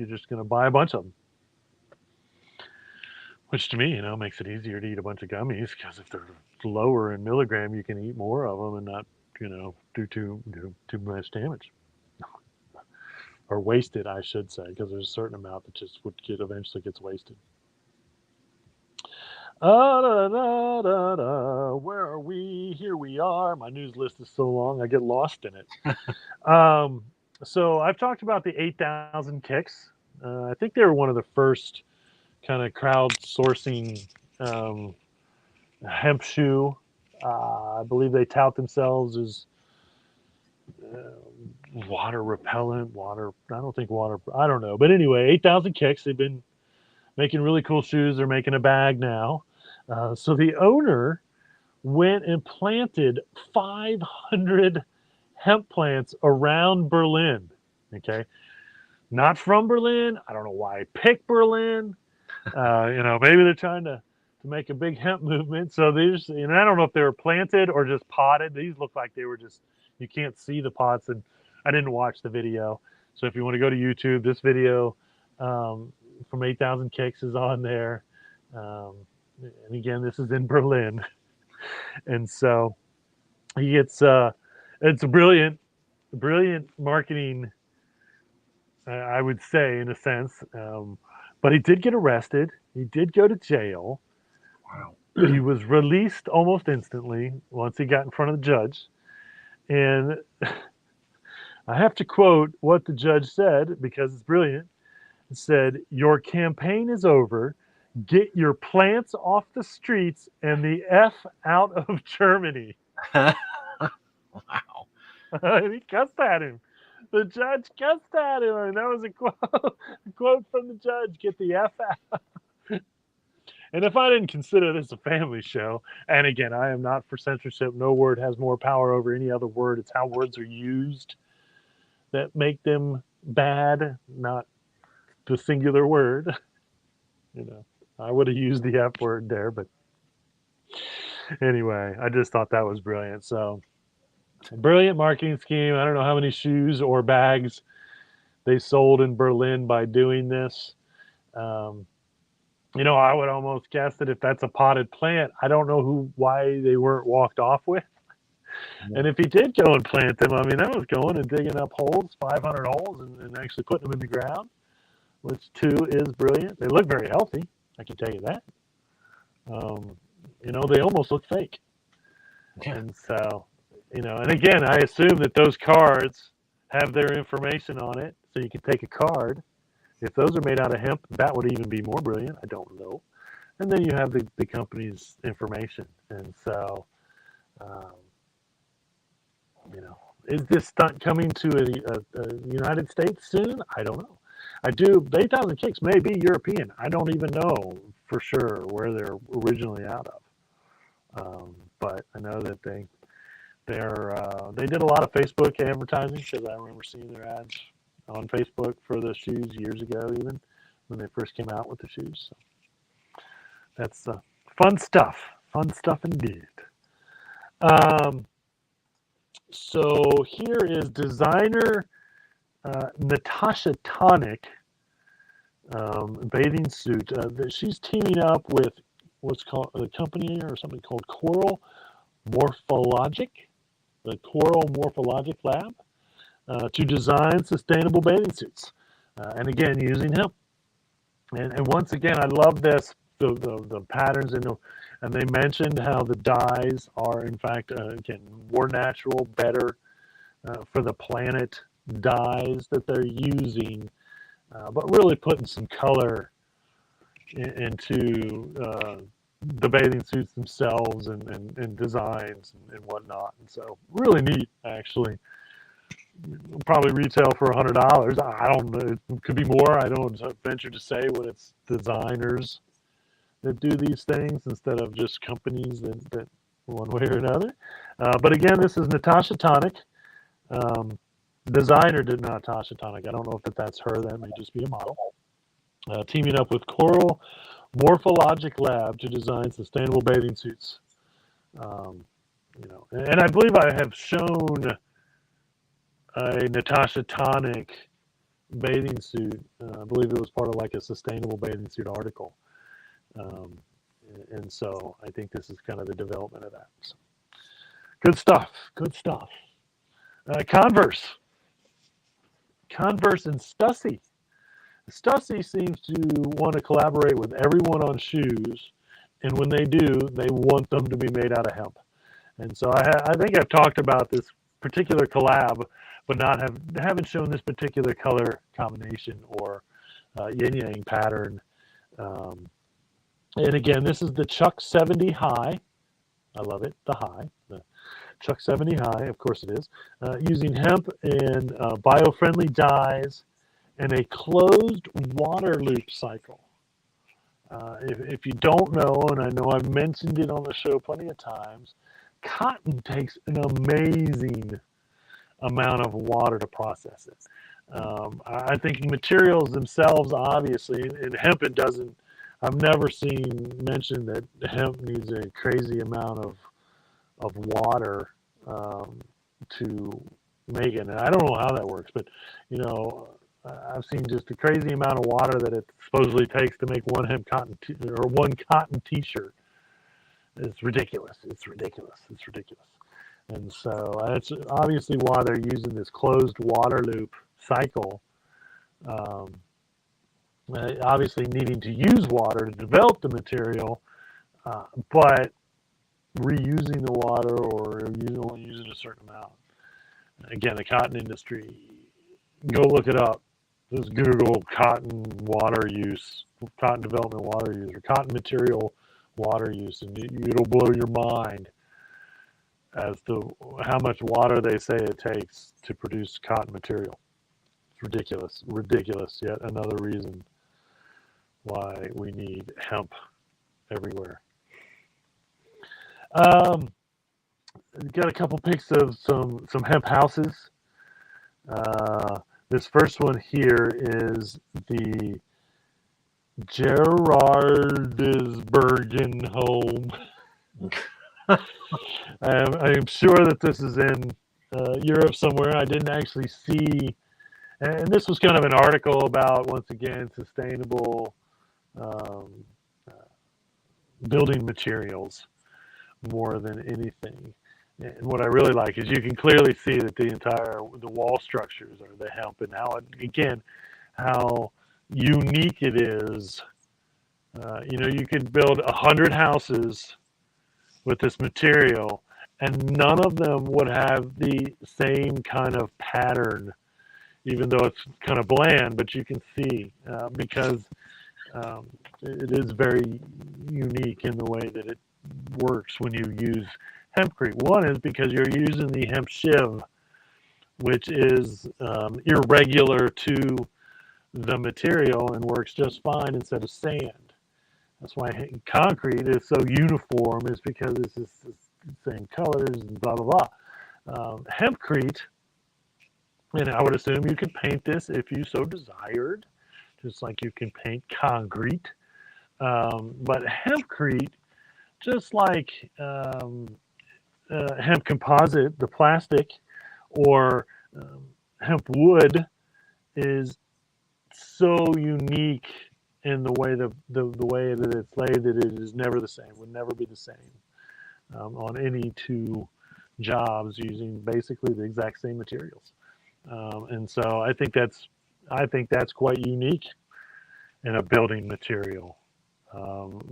just going to buy a bunch of them. Which to me, makes it easier to eat a bunch of gummies because if they're lower in milligram, you can eat more of them and not, do too much damage or waste it, I should say, because there's a certain amount that just would get eventually gets wasted. Da, da, da, da. Where are we? Here we are. My news list is so long, I get lost in it. Um, so I've talked about the 8,000 kicks. I think they were one of the first kind of crowdsourcing um, hemp shoe. I believe they tout themselves as water repellent, water. I don't think water. I don't know, but anyway, 8,000 kicks. They've been making really cool shoes. They're making a bag now. So the owner went and planted 500 hemp plants around Berlin. Okay, not from Berlin. I don't know why I picked Berlin. Maybe they're trying to make a big hemp movement. So these, I don't know if they were planted or just potted. These look like they were just, you can't see the pots, and I didn't watch the video. So if you want to go to YouTube, this video from 8,000 Kicks is on there. Um, and again, this is in Berlin. And so he gets, it's a brilliant marketing, I would say, in a sense. But he did get arrested. He did go to jail. Wow. He was released almost instantly once he got in front of the judge. And I have to quote what the judge said because it's brilliant. It said, "Your campaign is over. Get your plants off the streets and the F out of Germany." Wow. And he cussed at him. The judge cussed at him. And that was a quote from the judge: "Get the F out." And if I didn't consider this a family show, and again, I am not for censorship, no word has more power over any other word. It's how words are used that make them bad, not the singular word. I would have used the F word there, but anyway, I just thought that was brilliant. So, brilliant marketing scheme. I don't know how many shoes or bags they sold in Berlin by doing this. Um, I would almost guess that if that's a potted plant, I don't know why they weren't walked off with. Yeah. And if he did go and plant them, I mean, that was going and digging up holes, 500 holes, and actually putting them in the ground, which too is brilliant. They look very healthy, I can tell you that. They almost look fake. Yeah. And so, and again, I assume that those cards have their information on it, so you can take a card. If those are made out of hemp, that would even be more brilliant. I don't know. And then you have the company's information. And so, um, is this stunt coming to a United States soon? I don't know. I do. 8,000 Kicks may be European. I don't even know for sure where they're originally out of. But I know that they did a lot of Facebook advertising, because I remember seeing their ads on Facebook for the shoes years ago, even when they first came out with the shoes. So that's fun stuff. Fun stuff indeed. So here is designer Natasha Tonic bathing suit. She's teaming up with what's called a company or something called Coral Morphologic, the Coral Morphologic Lab, to design sustainable bathing suits. And again, using hemp. And once again, I love this, the patterns, and they mentioned how the dyes are, in fact, again, more natural, better for the planet dyes that they're using, but really putting some color into the bathing suits themselves and designs and whatnot. And so really neat, actually. Probably retail for $100. I don't know. It could be more. I don't venture to say when it's designers that do these things instead of just companies that one way or another. But again, this is Natasha Tonic. Designer did Natasha Tonic. I don't know if that's her. That may just be a model. Teaming up with Coral Morphologic Lab to design sustainable bathing suits. And I believe I have shown a Natasha Tonic bathing suit. I believe it was part of like a sustainable bathing suit article. And so I think this is kind of the development of that. So, good stuff. Good stuff. Converse and Stussy. Stussy seems to want to collaborate with everyone on shoes, and when they do, they want them to be made out of hemp. And so I think I've talked about this particular collab, but haven't shown this particular color combination or yin yang pattern. And again, this is the Chuck 70 High. I love it, the high. The Chuck 70 High, of course it is. Using hemp and bio-friendly dyes and a closed water loop cycle. If you don't know, and I know I've mentioned it on the show plenty of times, cotton takes an amazing amount of water to process it. I think materials themselves, obviously, and hemp, it doesn't. I've never seen mentioned that hemp needs a crazy amount of water to make it. And I don't know how that works, but I've seen just a crazy amount of water that it supposedly takes to make one one cotton T-shirt. It's ridiculous. It's ridiculous. It's ridiculous. And so that's obviously why they're using this closed water loop cycle. Obviously needing to use water to develop the material, but reusing the water or only using a certain amount. Again, the cotton industry, go look it up. Just Google cotton water use, cotton development water use, or cotton material water use, and it'll blow your mind as to how much water they say it takes to produce cotton material. It's ridiculous, ridiculous. Yet another reason why we need hemp everywhere. Got a couple pics of some hemp houses. This first one here is the Gerardisbergen home. I'm sure that this is in Europe somewhere. I didn't actually see, and this was kind of an article about, once again, sustainable um, building materials more than anything. And what I really like is you can clearly see that the wall structures are the hemp, and how unique it is. You could build 100 houses with this material, and none of them would have the same kind of pattern, even though it's kind of bland, but you can see because it is very unique in the way that it works when you use hempcrete. One is because you're using the hemp shiv, which is irregular to the material and works just fine instead of sand. That's why concrete is so uniform, is because it's just the same colors and blah, blah, blah. Hempcrete, and I would assume you could paint this if you so desired, just like you can paint concrete. But hempcrete, just like hemp composite, the plastic, or hemp wood, is so unique in the way that it's laid that it is never the same, would never be the same on any two jobs using basically the exact same materials. And so I think that's quite unique in a building material,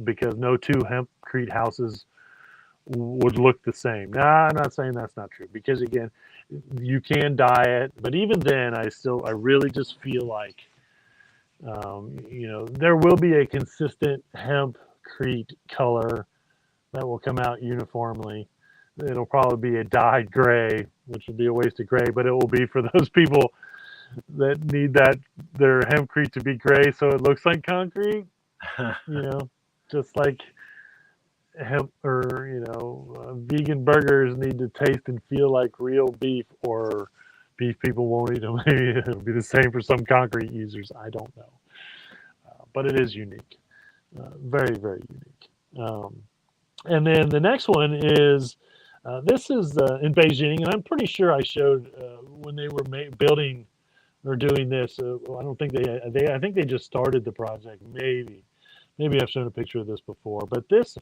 because no two hempcrete houses would look the same. Nah, I'm not saying that's not true, because again, you can dye it, but even then, I really just feel like there will be a consistent hempcrete color that will come out uniformly. It'll probably be a dyed gray, which would be a waste of gray, but it will be for those people that need their hempcrete to be gray so it looks like concrete. Just like hemp, or vegan burgers need to taste and feel like real beef, or beef people won't eat them. Maybe it'll be the same for some concrete users. I don't know, but it is unique, very, very unique. And then the next one is this is in Beijing, and I'm pretty sure I showed when they were building or doing this. I don't think I think they just started the project. Maybe I've shown a picture of this before, but this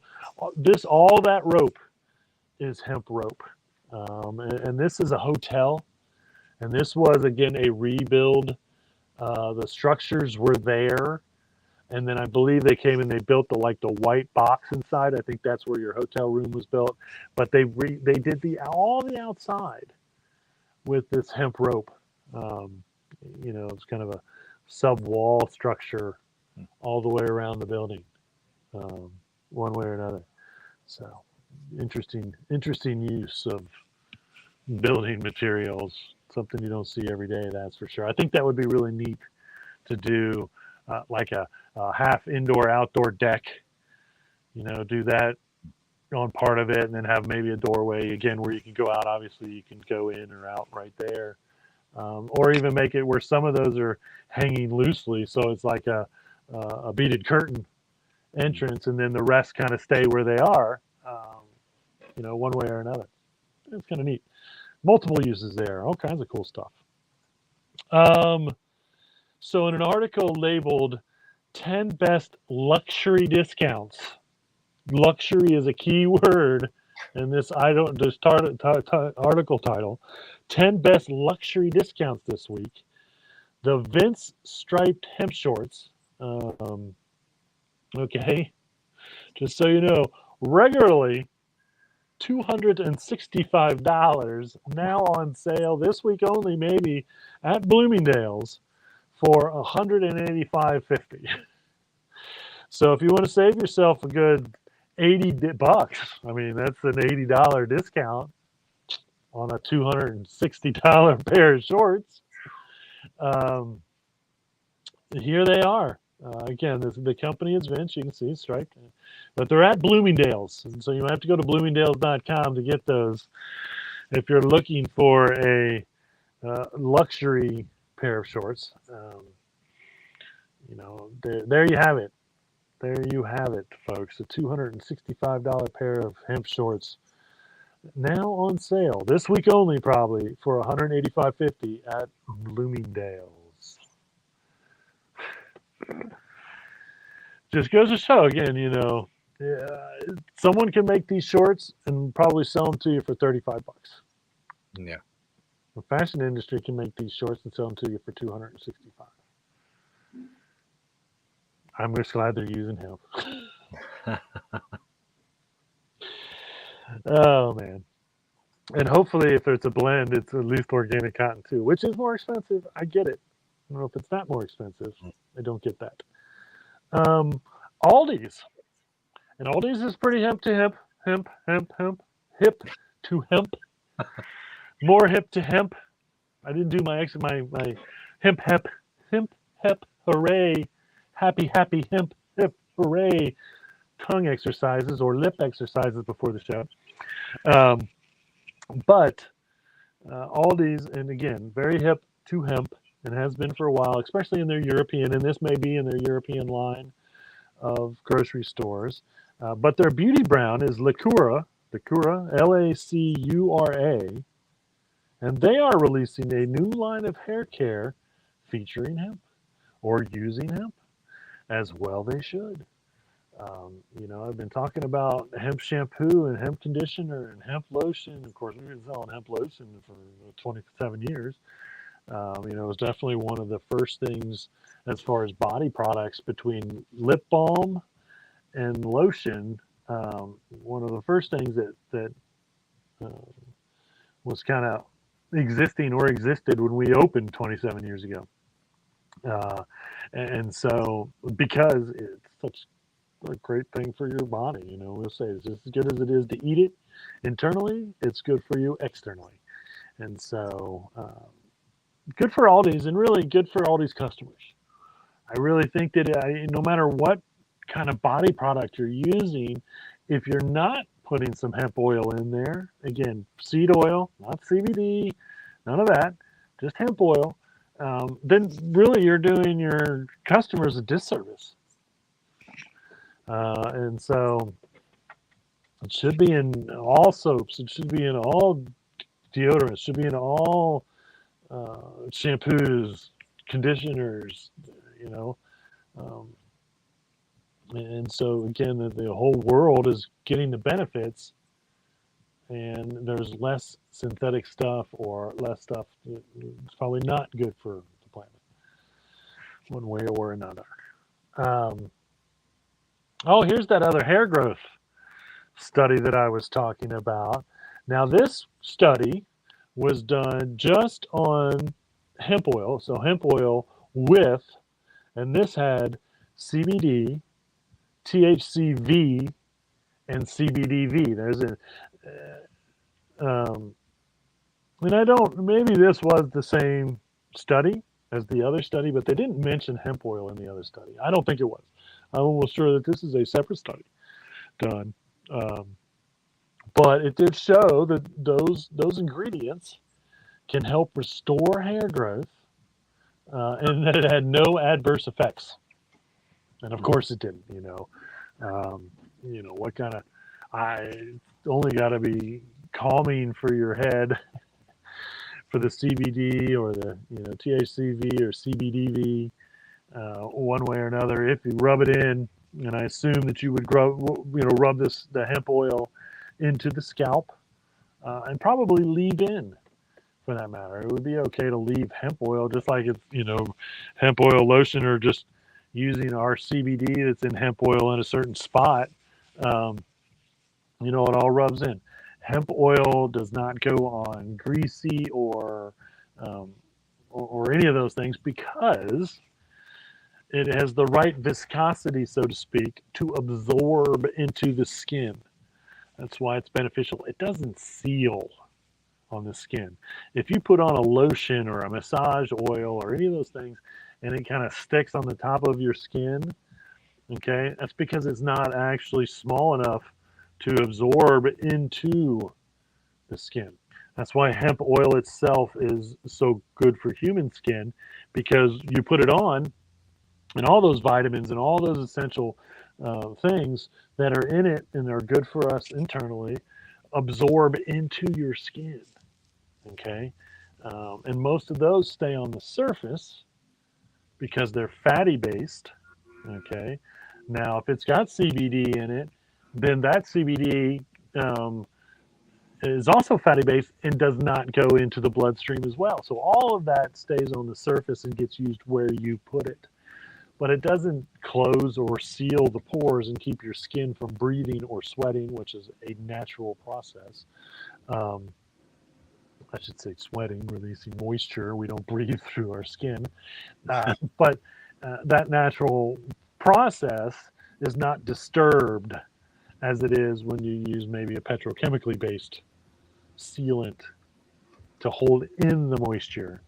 all that rope is hemp rope, and this is a hotel, and this was again a rebuild. The structures were there, and then I believe they came and they built the white box inside. I think that's where your hotel room was built, but they did all the outside with this hemp rope. It's kind of a sub-wall structure all the way around the building, one way or another. So interesting use of building materials, something you don't see every day, that's for sure. I think that would be really neat to do, like a half indoor outdoor deck, do that on part of it, and then have maybe a doorway again where you can go out. Obviously you can go in or out right there, or even make it where some of those are hanging loosely, so it's like a beaded curtain entrance, and then the rest kind of stay where they are, one way or another. It's kind of neat. Multiple uses there, all kinds of cool stuff. So in an article labeled 10 best luxury discounts, luxury is a key word in this article title, 10 best luxury discounts this week. The Vince striped hemp shorts, okay, just so you know, regularly $265, now on sale this week only, maybe at Bloomingdale's for $185.50. So if you want to save yourself a good $80, I mean, that's an $80 discount on a $260 pair of shorts. Here they are. Again, the company is Vince. You can see striped, but they're at Bloomingdale's, and so you have to go to Bloomingdale's.com to get those if you're looking for a luxury pair of shorts. There you have it. there you have it, folks. A $265 pair of hemp shorts now on sale this week only, probably for $185.50 at Bloomingdale's. Just goes to show again, someone can make these shorts and probably sell them to you for $35. Yeah. The fashion industry can make these shorts and sell them to you for $265. I'm just glad they're using hemp. Oh man. And hopefully if it's a blend, it's at least organic cotton too, which is more expensive. I get it. I don't know if it's not more expensive. I don't get that. Aldi's. And Aldi's is pretty hemp to hemp. Hip to hemp. More hip to hemp. I didn't do my hemp, hooray, happy, hemp, hooray, tongue exercises or lip exercises before the show. But Aldi's, and again, very hip to hemp, and has been for a while, especially in their European, and this may be in their European line of grocery stores. But their beauty brown is Lacura, Lacura, and they are releasing a new line of hair care featuring hemp or using hemp, as well they should. I've been talking about hemp shampoo and hemp conditioner and hemp lotion. Of course, we've been selling hemp lotion for 27 years. It was definitely one of the first things as far as body products between lip balm and lotion. One of the first things that was kind of existed when we opened 27 years ago. And so because it's such a great thing for your body, we'll say it's just as good as it is to eat it internally, it's good for you externally. And so good for Aldi's, and really good for Aldi's customers. I really think that no matter what kind of body product you're using, if you're not putting some hemp oil in there, again, seed oil, not CBD, none of that, just hemp oil, then really you're doing your customers a disservice. And so it should be in all soaps, it should be in all deodorants, it should be in all shampoos, conditioners, and so again, the whole world is getting the benefits, and there's less synthetic stuff or less stuff. It's probably not good for the planet, one way or another. Here's that other hair growth study that I was talking about. Now, this study was done just on hemp oil. So hemp oil with, and this had CBD, THCV, and CBDV. There's maybe this was the same study as the other study, but they didn't mention hemp oil in the other study. I don't think it was. I'm almost sure that this is a separate study done. But it did show that those ingredients can help restore hair growth, and that it had no adverse effects. And of course it didn't. What kind of? It's only got to be calming for your head for the CBD or the THCV or CBDV, one way or another. If you rub it in, and I assume that you would rub the hemp oil into the scalp, and probably leave in, for that matter. It would be okay to leave hemp oil, just like it's hemp oil lotion, or just using our CBD that's in hemp oil in a certain spot. It all rubs in. Hemp oil does not go on greasy or any of those things, because it has the right viscosity, so to speak, to absorb into the skin. That's why it's beneficial. It doesn't seal on the skin. If you put on a lotion or a massage oil or any of those things, and it kind of sticks on the top of your skin, okay, that's because it's not actually small enough to absorb into the skin. That's why hemp oil itself is so good for human skin, because you put it on And all those vitamins and all those essential things that are in it and are good for us internally absorb into your skin. Okay. And most of those stay on the surface because they're fatty based. Okay. Now, if it's got CBD in it, then that CBD is also fatty based and does not go into the bloodstream as well. So all of that stays on the surface and gets used where you put it. But it doesn't close or seal the pores and keep your skin from breathing or sweating, which is a natural process. Um, I should say sweating, releasing moisture. We don't breathe through our skin. But that natural process is not disturbed as it is when you use maybe a petrochemically based sealant to hold in the moisture.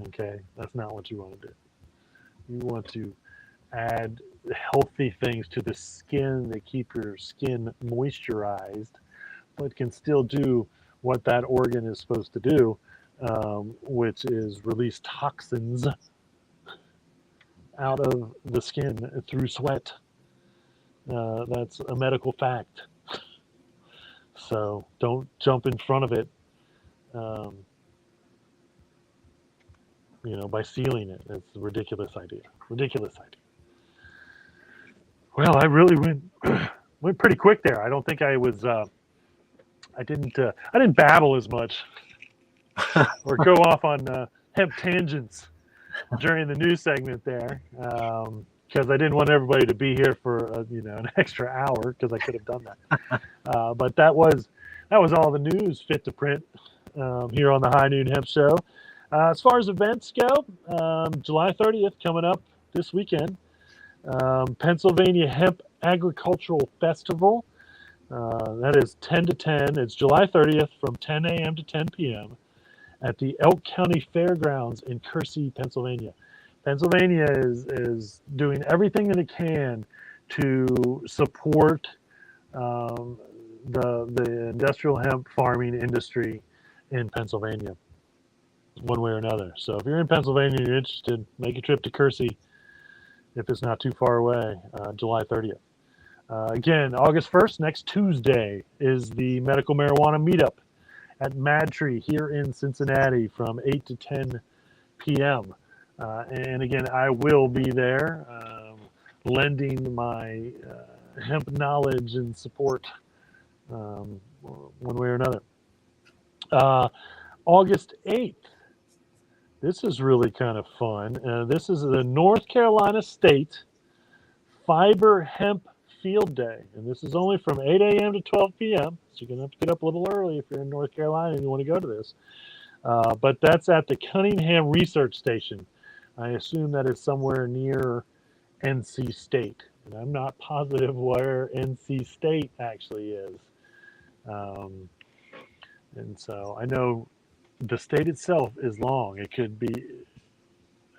Okay, that's not what you want to do. You want to add healthy things to the skin that keep your skin moisturized, but can still do what that organ is supposed to do, which is release toxins out of the skin through sweat. That's a medical fact. So don't jump in front of it, um, by sealing it. It's a ridiculous idea. Ridiculous idea. Well, I really went pretty quick there. I don't think I was. I didn't babble as much or go off on hemp tangents during the news segment there, because I didn't want everybody to be here for an extra hour, because I could have done that. But that was all the news fit to print here on the High Noon Hemp Show. As far as events go, July 30th coming up this weekend. Pennsylvania Hemp Agricultural Festival. That is 10 to 10. It's July 30th from 10 a.m. to 10 p.m. at the Elk County Fairgrounds in Kersey, Pennsylvania. Pennsylvania is doing everything that it can to support the industrial hemp farming industry in Pennsylvania, one way or another. So if you're in Pennsylvania and you're interested, make a trip to Kersey if it's not too far away, July 30th. Again, August 1st, next Tuesday, is the medical marijuana meetup at Mad Tree here in Cincinnati from 8 to 10 p.m. And again, I will be there lending my hemp knowledge and support one way or another. August 8th. This is really kind of fun. This is the North Carolina State Fiber Hemp Field Day. And this is only from 8 a.m. to 12 p.m. So you're going to have to get up a little early if you're in North Carolina and you want to go to this. But that's at the Cunningham Research Station. I assume that is somewhere near NC State. And I'm not positive where NC State actually is. And so I know the state itself is long. It could be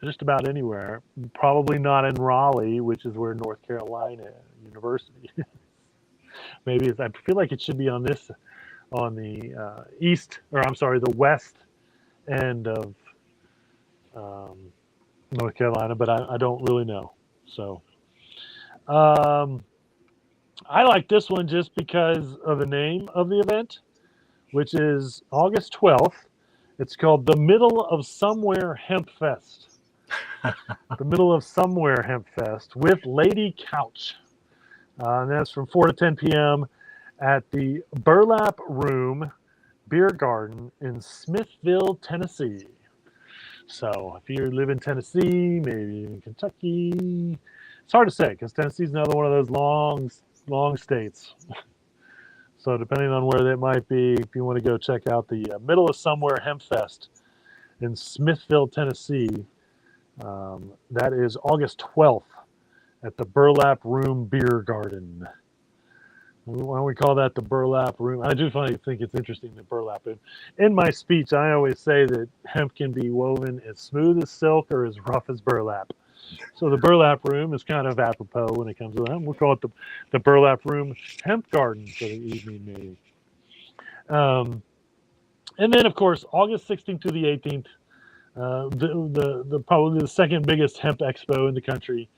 just about anywhere. Probably not in Raleigh, which is where North Carolina University is. Maybe I feel like it should be on the the west end of North Carolina, but I don't really know. So I like this one just because of the name of the event, which is August 12th. It's called the Middle of Somewhere Hemp Fest. The Middle of Somewhere Hemp Fest with Lady Couch. And that's from 4 to 10 p.m. at the Burlap Room Beer Garden in Smithville, Tennessee. So if you live in Tennessee, maybe in Kentucky, it's hard to say because Tennessee's another one of those long states. So depending on where that might be, if you want to go check out the Middle of Somewhere Hemp Fest in Smithville, Tennessee, that is August 12th at the Burlap Room Beer Garden. Why don't we call that the Burlap Room? I do think it's interesting, the burlap. In my speech, I always say that hemp can be woven as smooth as silk or as rough as burlap. So the Burlap Room is kind of apropos when it comes to that. We'll call it the Burlap Room Hemp Garden for the evening, maybe. And then, of course, August 16th to the 18th, the probably the second biggest hemp expo in the country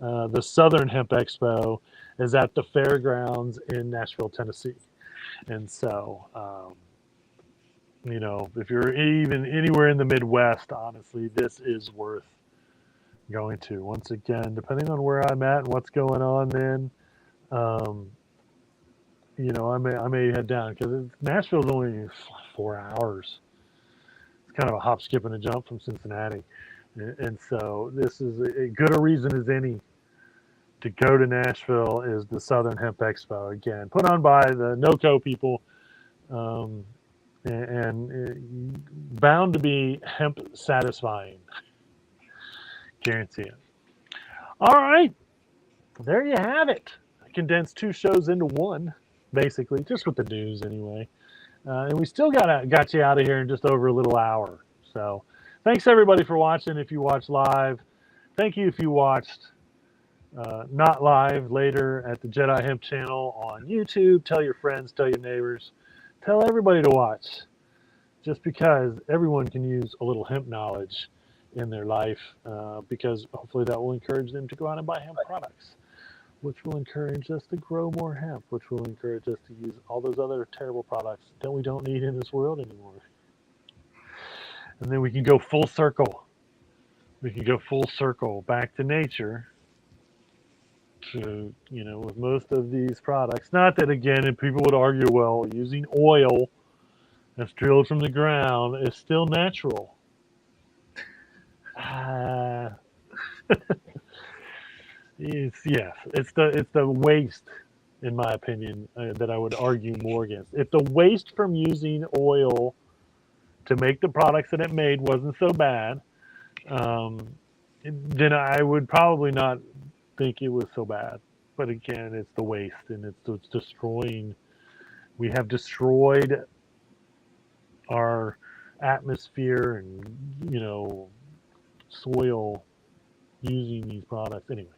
The Southern Hemp Expo is at the fairgrounds in Nashville, Tennessee. And so, if you're even anywhere in the Midwest, honestly, this is worth going to. Once again, depending on where I'm at and what's going on, then, um, I may head down because Nashville's only 4 hours. It's kind of a hop, skip, and a jump from Cincinnati. And so this is as good a reason as any to go to Nashville is the Southern Hemp Expo. Again, put on by the NOCO people, um, and bound to be hemp satisfying. Guarantee it. All right, there you have it. I condensed 2 shows into one, basically, just with the news anyway. And we still got you out of here in just over a little hour. So thanks everybody for watching. If you watched live, thank you if you watched not live later at the Jedi Hemp channel on YouTube. Tell your friends, tell your neighbors, tell everybody to watch. Just because everyone can use a little hemp knowledge in their life, because hopefully that will encourage them to go out and buy hemp products, which will encourage us to grow more hemp, which will encourage us to use all those other terrible products that we don't need in this world anymore. And then we can go full circle. We can go full circle back to nature to, with most of these products. Not that, again, if people would argue, well, using oil that's drilled from the ground is still natural. It's the waste, in my opinion, that I would argue more against. If the waste from using oil to make the products that it made wasn't so bad, then I would probably not think it was so bad. But again, it's the waste, and it's destroying. We have destroyed our atmosphere and soil using these products. Anyway,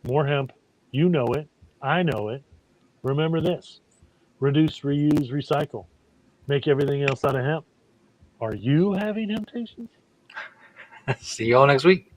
more hemp. You know it. I know it. Remember this: reduce, reuse, recycle. Make everything else out of hemp. Are you having temptations? See you all next week.